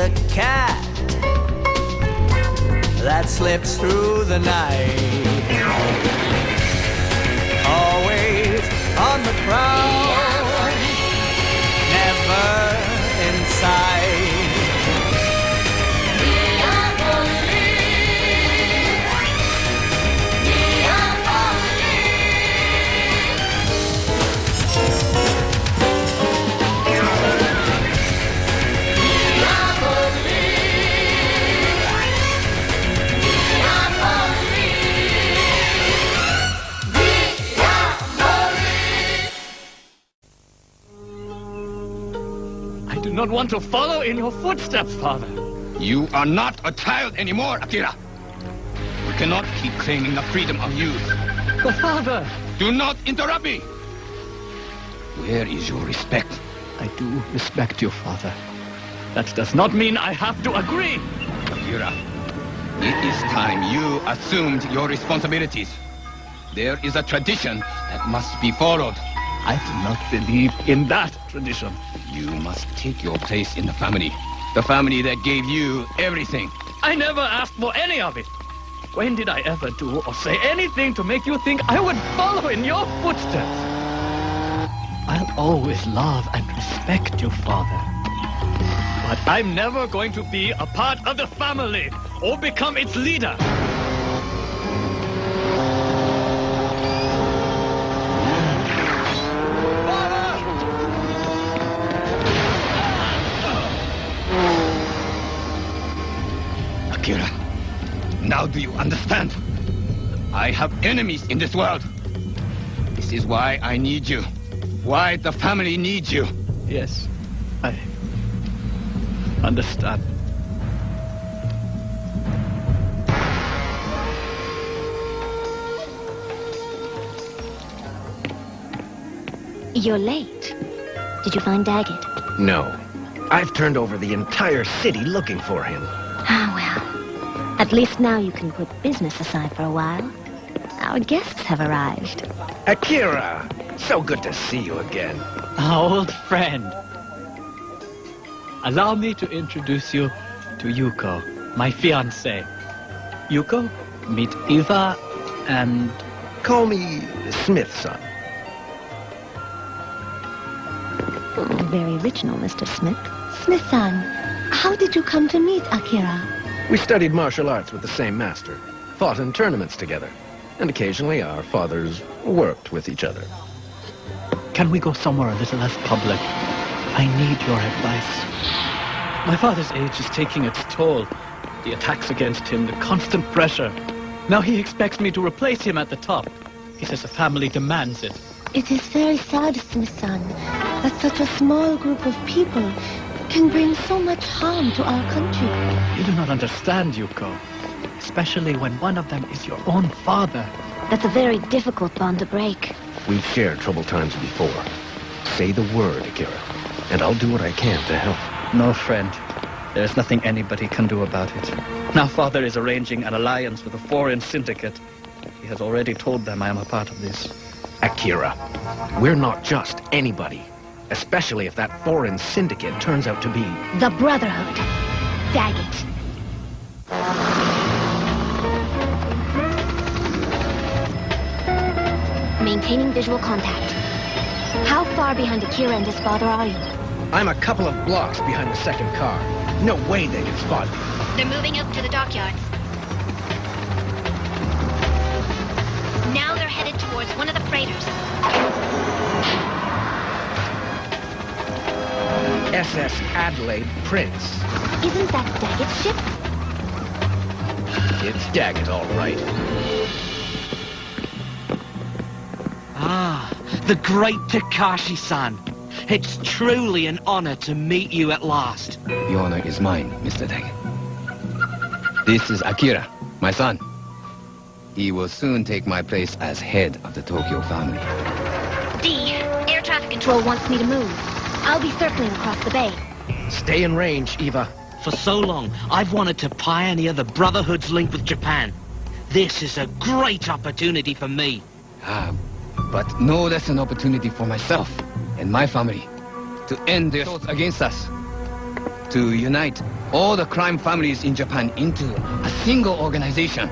the cat that slips through the night. Always on the prowl, never inside. I do not want to follow in your footsteps, Father. You are not a child anymore, Akira. We cannot keep claiming the freedom of youth. But Father... Do not interrupt me! Where is your respect? I do respect you, Father. That does not mean I have to agree. Akira, it is time you assumed your responsibilities. There is a tradition that must be followed. I do not believe in that tradition. You must take your place in the family. The family that gave you everything. I never asked for any of it. When did I ever do or say anything to make you think I would follow in your footsteps? I'll always love and respect you, Father. But I'm never going to be a part of the family or become its leader. Akira, now do you understand? I have enemies in this world. This is why I need you. Why the family needs you. Yes, I understand. You're late. Did you find Daggett? No. I've turned over the entire city looking for him. Ah, well. At least now you can put business aside for a while. Our guests have arrived. Akira! So good to see you again. Our old friend. Allow me to introduce you to Yuko, my fiancée. Yuko, meet Eva and... Call me Smith-son. Oh, very original, Mr. Smith. Smith-san, how did you come to meet Akira? We studied martial arts with the same master, fought in tournaments together, and occasionally our fathers worked with each other. Can we go somewhere a little less public? I need your advice. My father's age is taking its toll. The attacks against him, the constant pressure. Now he expects me to replace him at the top. He says the family demands it. It is very sad, Smith-san, that such a small group of people can bring so much harm to our country. You do not understand, Yuko. Especially when one of them is your own father. That's a very difficult bond to break. We've shared troubled times before. Say the word, Akira, and I'll do what I can to help. No, friend. There's nothing anybody can do about it. Now father is arranging an alliance with a foreign syndicate. He has already told them I am a part of this. Akira, we're not just anybody, especially if that foreign syndicate turns out to be... The Brotherhood. Daggett. Maintaining visual contact. How far behind Akira and his father are you? I'm a couple of blocks behind the second car. No way they can spot me. They're moving up to the dockyards. Now they're headed towards one of the freighters. SS Adelaide Prince. Isn't that Daggett's ship? It's Daggett, all right. Ah, the great Takashi-san. It's truly an honor to meet you at last. The honor is mine, Mr. Daggett. This is Akira, my son. He will soon take my place as head of the Tokyo family. D, air traffic control wants me to move. I'll be circling across the bay. Stay in range, Eva. For so long, I've wanted to pioneer the Brotherhood's link with Japan. This is a great opportunity for me. But no less an opportunity for myself and my family to end their thoughts against us. to unite all the crime families in Japan into a single organization,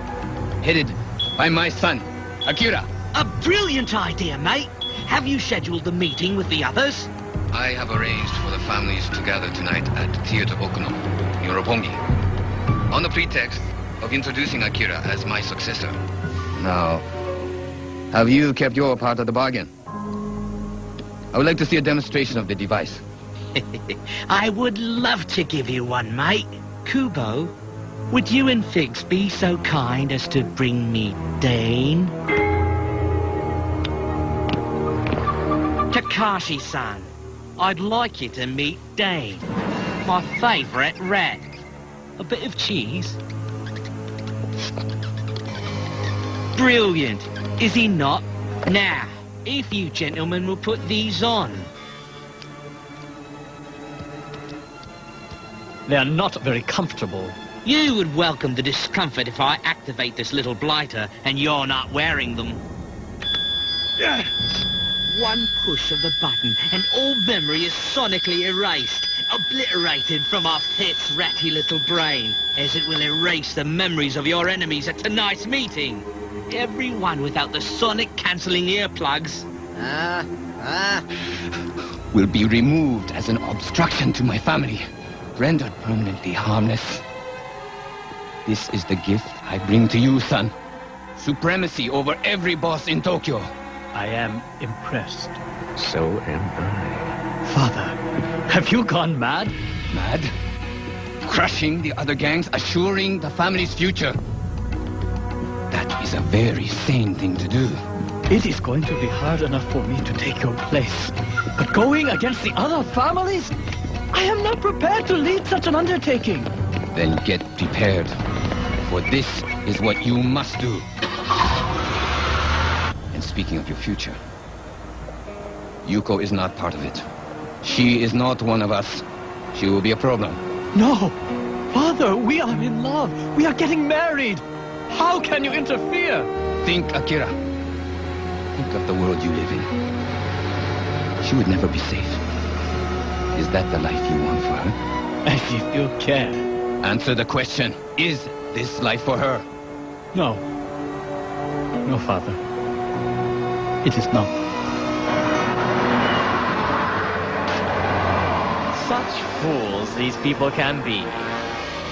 headed by my son, Akira. A brilliant idea, mate. Have you scheduled the meeting with the others? I have arranged for the families to gather tonight at Theater Okuno in Roppongi, on the pretext of introducing Akira as my successor. Now, have you kept your part of the bargain? I would like to see a demonstration of the device. I would love to give you one, mate. Kubo, would you and Figs be so kind as to bring me Dane? Kakashi-san, I'd like you to meet Dane, my favorite rat. A bit of cheese. Brilliant, is he not? Now, if you gentlemen will put these on. They are not very comfortable. You would welcome the discomfort if I activate this little blighter and you're not wearing them. One push of the button and all memory is sonically erased, obliterated from our pet's ratty little brain, as it will erase the memories of your enemies at tonight's meeting. Everyone without the sonic cancelling earplugs. Will be removed as an obstruction to my family, rendered permanently harmless. This is the gift I bring to you, son. Supremacy over every boss in Tokyo. I am impressed. So am I. Father, have you gone mad? Mad? Crushing the other gangs, assuring the family's future. That is a very sane thing to do. It is going to be hard enough for me to take your place. But going against the other families? I am not prepared to lead such an undertaking. Then get prepared, for this is what you must do. And speaking of your future, Yuko is not part of it. She is not one of us. She will be a problem. No! Father, we are in love. We are getting married. How can you interfere? Think, Akira. Think of the world you live in. She would never be safe. Is that the life you want for her? As if you care. Answer the question. Is this life for her? No. No, Father. It is not. Such fools these people can be.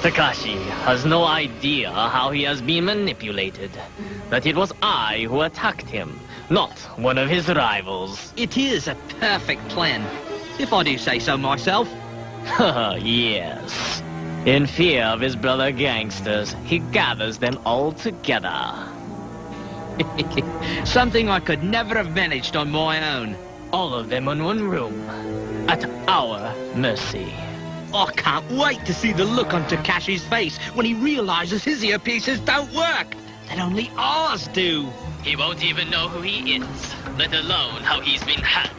Takashi has no idea how he has been manipulated. That it was I who attacked him, not one of his rivals. It is a perfect plan, if I do say so myself. Yes. In fear of his brother gangsters, he gathers them all together. Something I could never have managed on my own. All of them in one room, at our mercy. I can't wait to see the look on Takashi's face when he realizes his earpieces don't work. That only ours do. He won't even know who he is, let alone how he's been had.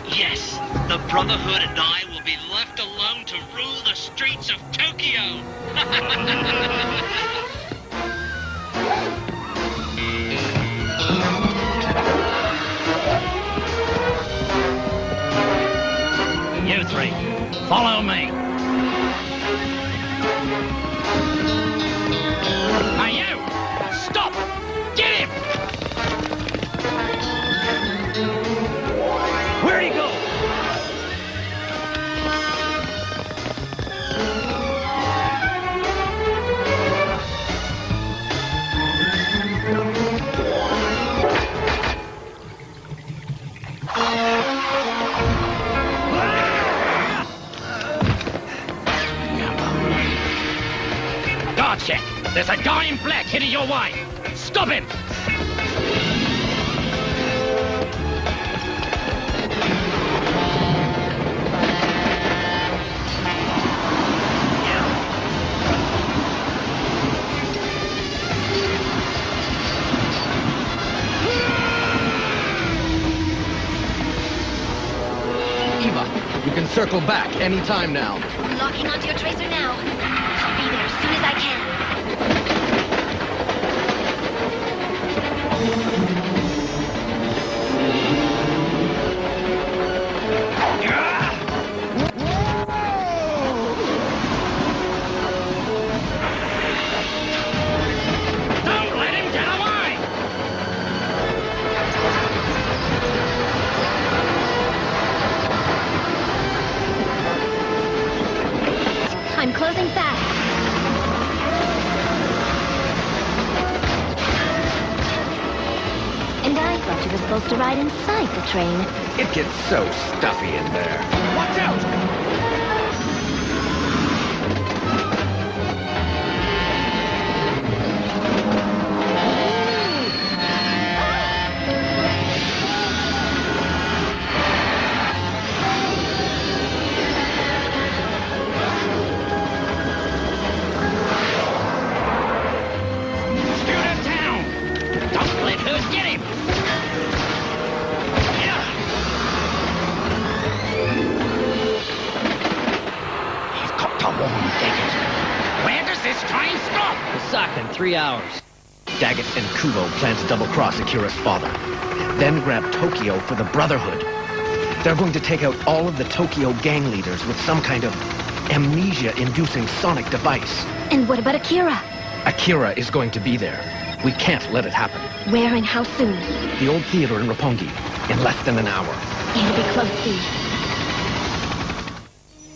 Yes, the Brotherhood and I will be left alone to rule the streets of Tokyo. You three, follow me. Hey, you! Stop! Get him! Where'd he go? Guard check! There's a guy in black heading your way! Stop him! Eva, we can circle back any time now. Locking onto your tracer now. I'll be there as soon as I can. closing fast. And I thought you were supposed to ride inside the train. It gets so stuffy in there. Watch out! In 3 hours. Daggett and Kubo plan to double-cross Akira's father. Then grab Tokyo for the Brotherhood. They're going to take out all of the Tokyo gang leaders with some kind of amnesia-inducing sonic device. And what about Akira? Akira is going to be there. We can't let it happen. Where and how soon? The old theater in Roppongi, in less than an hour. It'll be close, Steve.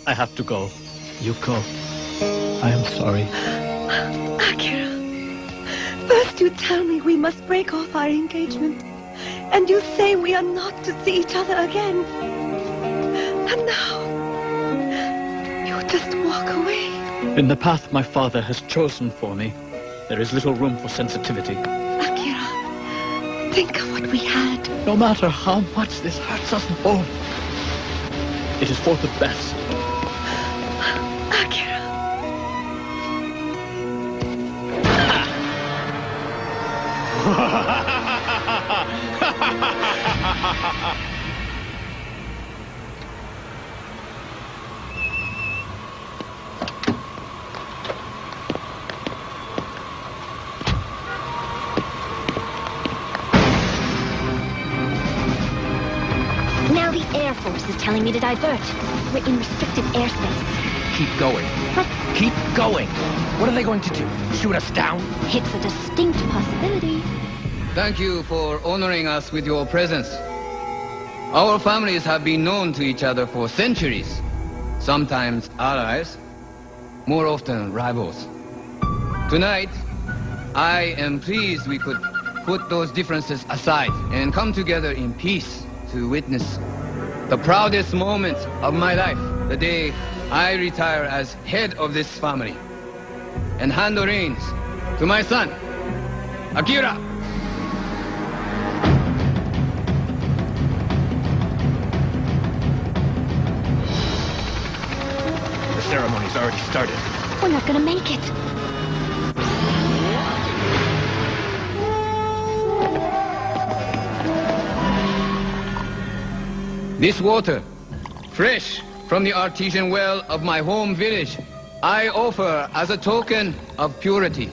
I have to go. Yuko, I am sorry. Akira, first you tell me we must break off our engagement, and you say we are not to see each other again. And now, you just walk away. In the path my father has chosen for me, there is little room for sensitivity. Akira, think of what we had. No matter how much this hurts us both, it is for the best. Akira. Now the Air Force is telling me to divert. We're in restricted airspace. Keep going. But Keep going. What are they going to do? Shoot us down? it's a distinct possibility. Thank you for honoring us with your presence. Our families have been known to each other for centuries. Sometimes allies, more often rivals. Tonight, I am pleased we could put those differences aside and come together in peace to witness the proudest moment of my life, the day I retire as head of this family and hand the reins to my son, Akira. The ceremony's already started. We're not gonna make it. This water, fresh from the artesian well of my home village, I offer as a token of purity,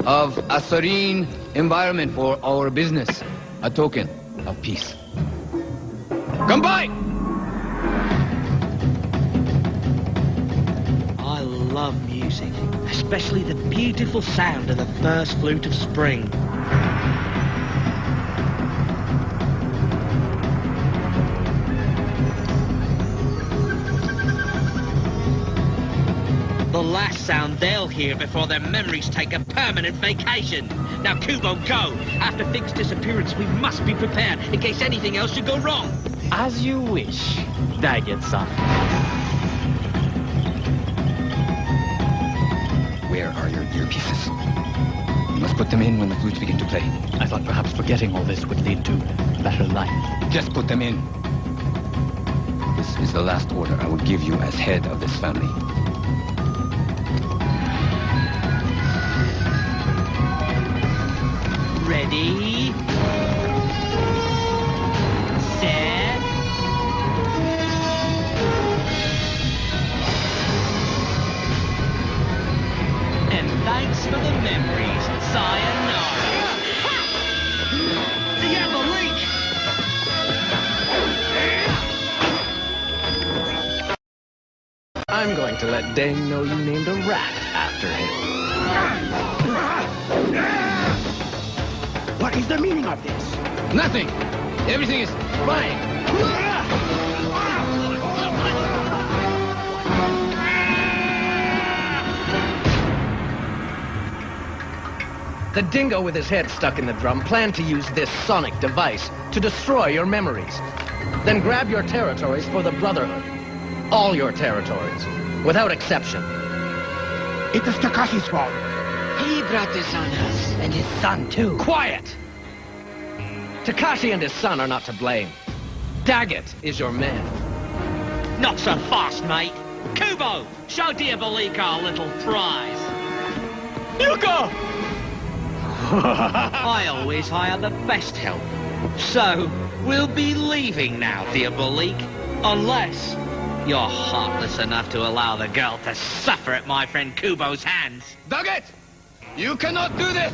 of a serene environment for our business, a token of peace. Come by! I love music, especially the beautiful sound of the first flute of spring. The last sound they'll hear before their memories take a permanent vacation. Now, Kubo, go! After Fig's disappearance, we must be prepared in case anything else should go wrong. As you wish, Daggett-san. Where are your earpieces? You must put them in when the flutes begin to play. I thought perhaps forgetting all this would lead to a better life. Just put them in. This is the last order I will give you as head of this family. Ready? Set. And thanks for the memories. Sayonara. You have a leak! I'm going to let Dang know you named a rat after him. What is the meaning of this? Nothing! Everything is fine! The dingo with his head stuck in the drum planned to use this sonic device to destroy your memories. Then grab your territories for the Brotherhood. All your territories, without exception. It is Takashi's fault. He brought this on us, and his son, too. Quiet! Takashi and his son are not to blame. Daggett is your man. Not so fast, mate. Kubo, show Diabolika our little prize. Yuko! I always hire the best help. So, we'll be leaving now, Diabolique. Unless you're heartless enough to allow the girl to suffer at my friend Kubo's hands. Daggett! You cannot do this!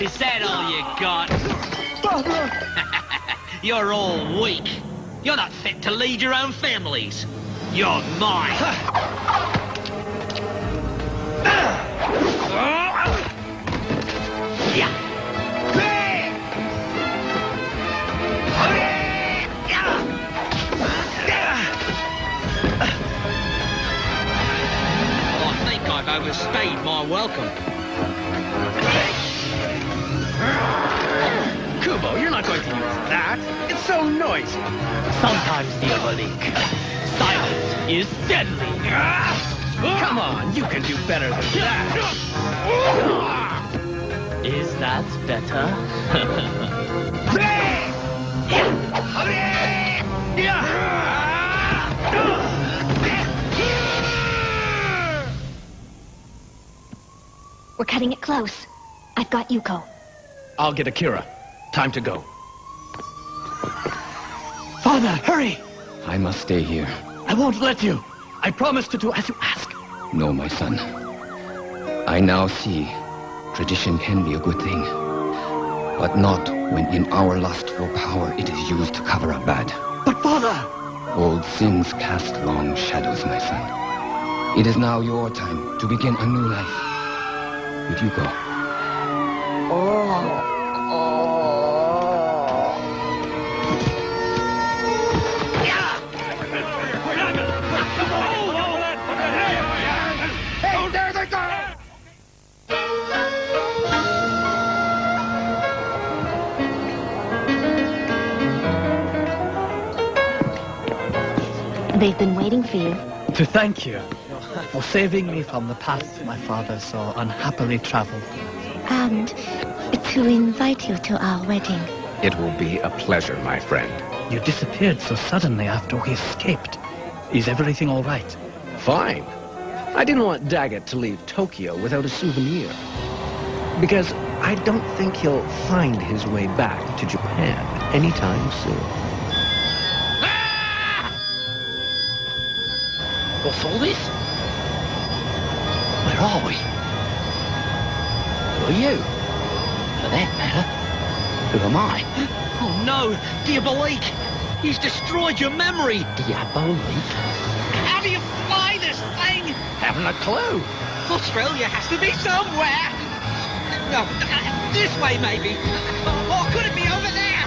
Is that all you got? You're all weak. You're not fit to lead your own families. You're mine. I think I've overstayed my welcome. Kubo, you're not going to use that. It's so noisy. Sometimes, Diabolique, silence is deadly. Come on, you can do better than that. Is that better? We're cutting it close. I've got Yuko. I'll get Akira. Time to go. Father, hurry! I must stay here. I won't let you. I promise to do as you ask. No, my son. I now see tradition can be a good thing, but not when in our lust for power it is used to cover up bad. But father! Old sins cast long shadows, my son. It is now your time to begin a new life. With Yuko. Hey, there they go! They've been waiting for you. To thank you for saving me from the path my father so unhappily traveled. And to invite you to our wedding. It will be a pleasure, my friend. You disappeared so suddenly after we escaped. Is everything all right? Fine. I didn't want Daggett to leave Tokyo without a souvenir. Because I don't think he'll find his way back to Japan anytime soon. What's all this? Where are we? Who are you? For that matter, who am I? Oh no, Diabolique! He's destroyed your memory! Diabolique? How do you fly this thing? Haven't a clue. Australia has to be somewhere! No, this way maybe. Or could it be over there?